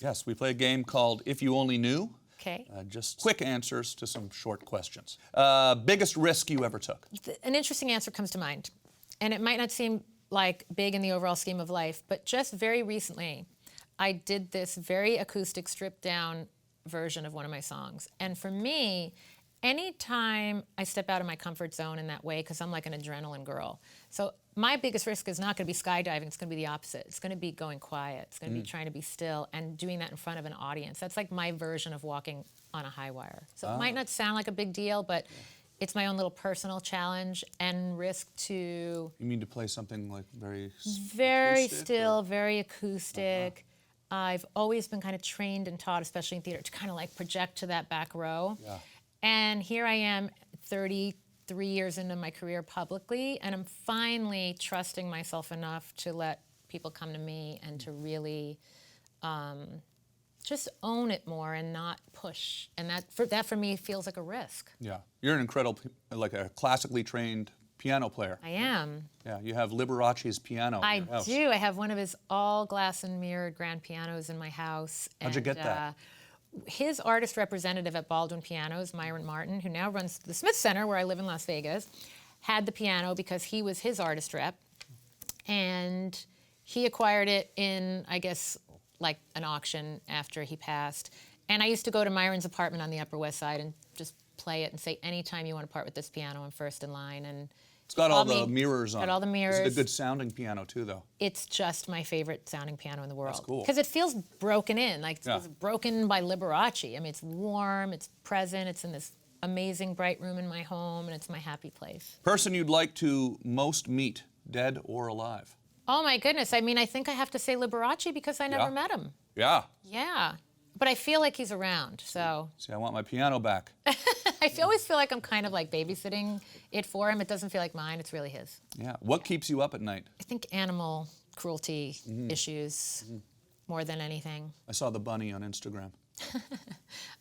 Yes, we play a game called If You Only Knew. Okay. Just quick answers to some short questions. Biggest risk you ever took? An interesting answer comes to mind, and it might not seem like big in the overall scheme of life, but just very recently, I did this very acoustic, stripped-down version of one of my songs. And for me, anytime I step out of my comfort zone in that way, because I'm like an adrenaline girl, so my biggest risk is not going to be skydiving. It's going to be the opposite. It's going to be going quiet. It's going to be trying to be still and doing that in front of an audience. That's like my version of walking on a high wire. So it might not sound like a big deal, but it's my own little personal challenge and risk to... You mean to play something like very still, very acoustic. I've always been kind of trained and taught, especially in theater, to kind of like project to that back row. Yeah. And here I am, 33 years into my career publicly, and I'm finally trusting myself enough to let people come to me and to really just own it more and not push. And that for me feels like a risk. Yeah. You're an incredible, like a classically trained piano player. I am. Yeah, you have Liberace's piano in your house. I do. I have one of his all glass and mirrored grand pianos in my house. How'd you get that? His artist representative at Baldwin Pianos, Myron Martin, who now runs the Smith Center where I live in Las Vegas, had the piano because he was his artist rep. And he acquired it in, I guess, like an auction after he passed. And I used to go to Myron's apartment on the Upper West Side and just play it and say, anytime you want to part with this piano, I'm first in line. And it's got all the mirrors on it. Got all the mirrors. It's a good sounding piano too, though. It's just my favorite sounding piano in the world. That's cool. Because it feels broken in, like it was broken by Liberace. I mean, it's warm, it's present, it's in this amazing bright room in my home, and it's my happy place. Person you'd like to most meet, dead or alive? Oh my goodness, I mean, I think I have to say Liberace because I never met him. Yeah. Yeah, but I feel like he's around, so. See, I want my piano back. I always feel like I'm kind of like babysitting it for him. It doesn't feel like mine, it's really his. Yeah, what keeps you up at night? I think animal cruelty issues more than anything. I saw the bunny on Instagram.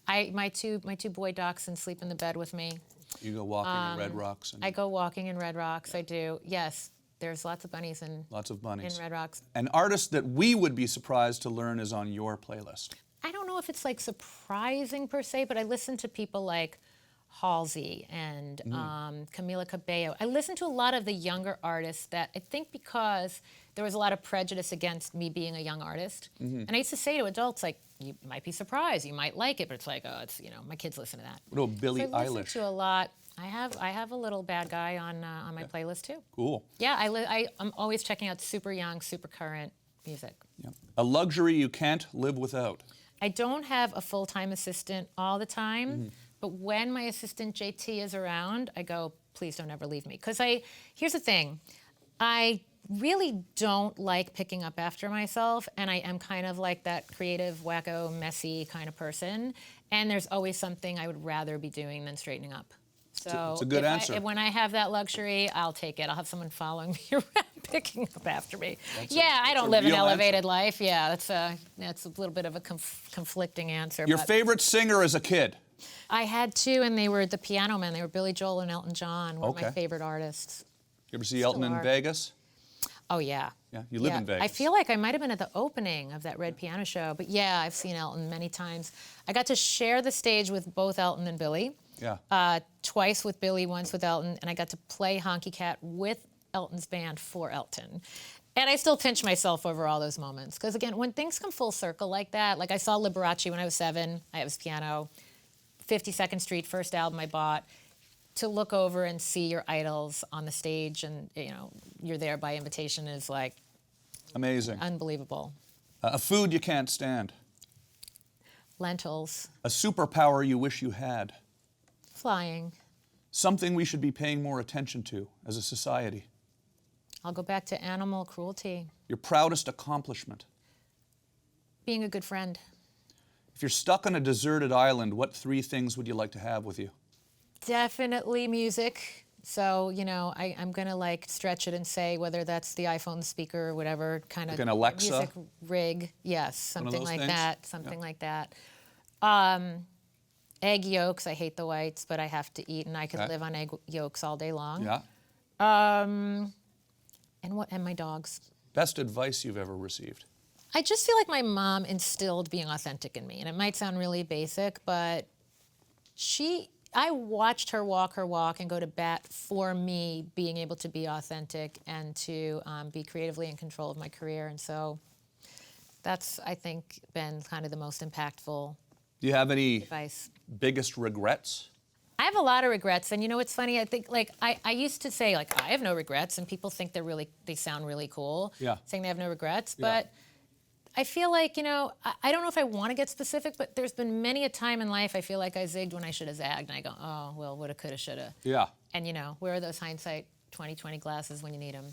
My two boy dachshunds sleep in the bed with me. You go walking in Red Rocks. I go walking in Red Rocks, I do. Yes, there's lots of bunnies in Red Rocks. An artist that we would be surprised to learn is on your playlist. I don't know if it's like surprising per se, but I listen to people like Halsey and Camila Cabello. I listen to a lot of the younger artists that I think because there was a lot of prejudice against me being a young artist. And I used to say to adults, like, you might be surprised, you might like it, but it's like, oh, it's, my kids listen to that. What about Billie so I Eilish? listen to a lot. I have a little bad guy on my playlist too. Cool. Yeah, I'm always checking out super young, super current music. Yep. A luxury you can't live without? I don't have a full-time assistant all the time, but when my assistant JT is around, I go, please don't ever leave me. Because here's the thing, I really don't like picking up after myself, and I am kind of like that creative, wacko, messy kind of person, and there's always something I would rather be doing than straightening up. So it's a good answer. When I have that luxury, I'll take it. I'll have someone following me around, picking up after me. I don't live an elevated life. Yeah, that's a little bit of a conflicting answer. Your favorite singer as a kid? I had two, and they were the Piano Men. They were Billy Joel and Elton John, one of my favorite artists. You ever see Elton in Vegas? Oh, yeah. Yeah, you live in Vegas. I feel like I might have been at the opening of that Red Piano Show, but yeah, I've seen Elton many times. I got to share the stage with both Elton and Billy. Yeah. Twice with Billy, once with Elton, and I got to play Honky Cat with Elton's band for Elton. And I still pinch myself over all those moments. Because again, when things come full circle like that, like I saw Liberace when I was 7, I have his piano, 52nd Street, first album I bought, to look over and see your idols on the stage and you're there by invitation is like... Amazing. Unbelievable. A food you can't stand? Lentils. A superpower you wish you had? Flying. Something we should be paying more attention to as a society? I'll go back to animal cruelty. Your proudest accomplishment? Being a good friend. If you're stuck on a deserted island, what 3 things would you like to have with you? Definitely music. So, I'm going to stretch it and say whether that's the iPhone speaker or whatever kind of like an Alexa? Music rig. Yes, something like that. Something like that. Egg yolks, I hate the whites, but I have to eat, and I could live on egg yolks all day long. Yeah. And my dogs. Best advice you've ever received? I just feel like my mom instilled being authentic in me. And it might sound really basic, but I watched her walk and go to bat for me being able to be authentic and to be creatively in control of my career. And so that's, I think, been kind of the most impactful Do you have any advice. biggest regrets? I have a lot of regrets, and you know what's funny? I think I used to say I have no regrets, and people think they sound really cool, saying they have no regrets. But I feel like I don't know if I want to get specific, but there's been many a time in life I feel like I zigged when I should have zagged, and I go, oh well, woulda, coulda, shoulda. Yeah. And where are those hindsight 20/20 glasses when you need them?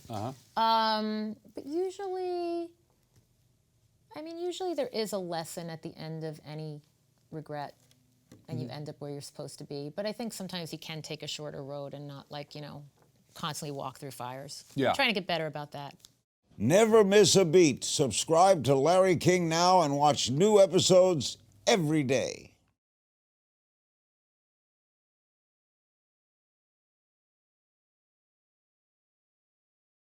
But usually there is a lesson at the end of any regret. And you end up where you're supposed to be. But I think sometimes you can take a shorter road and not constantly walk through fires. Yeah. I'm trying to get better about that. Never miss a beat. Subscribe to Larry King now and watch new episodes every day.